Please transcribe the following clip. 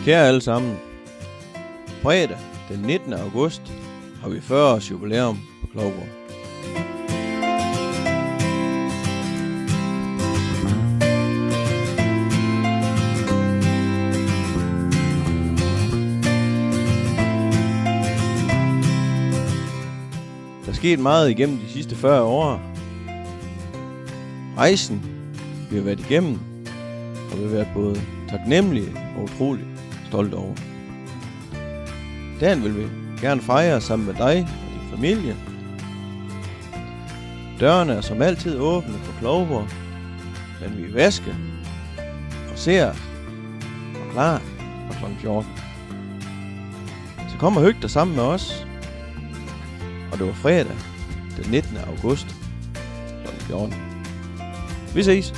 Kære alle sammen, fredag den 19. august har vi 40 års jubilæum på Klovborg. Der er sket meget igennem de sidste 40 år. Rejsen, vi har været igennem, og vi har været både taknemmelige og utrolig stolte over. Dagen vil vi gerne fejre sammen med dig og din familie. Dørene er som altid åbne på Klovborg, men vi er vasket, fraseret og klar fra kl. 14. Så kom og hyg dig sammen med os. Og det var fredag den 19. august kl. 14. Vi ses!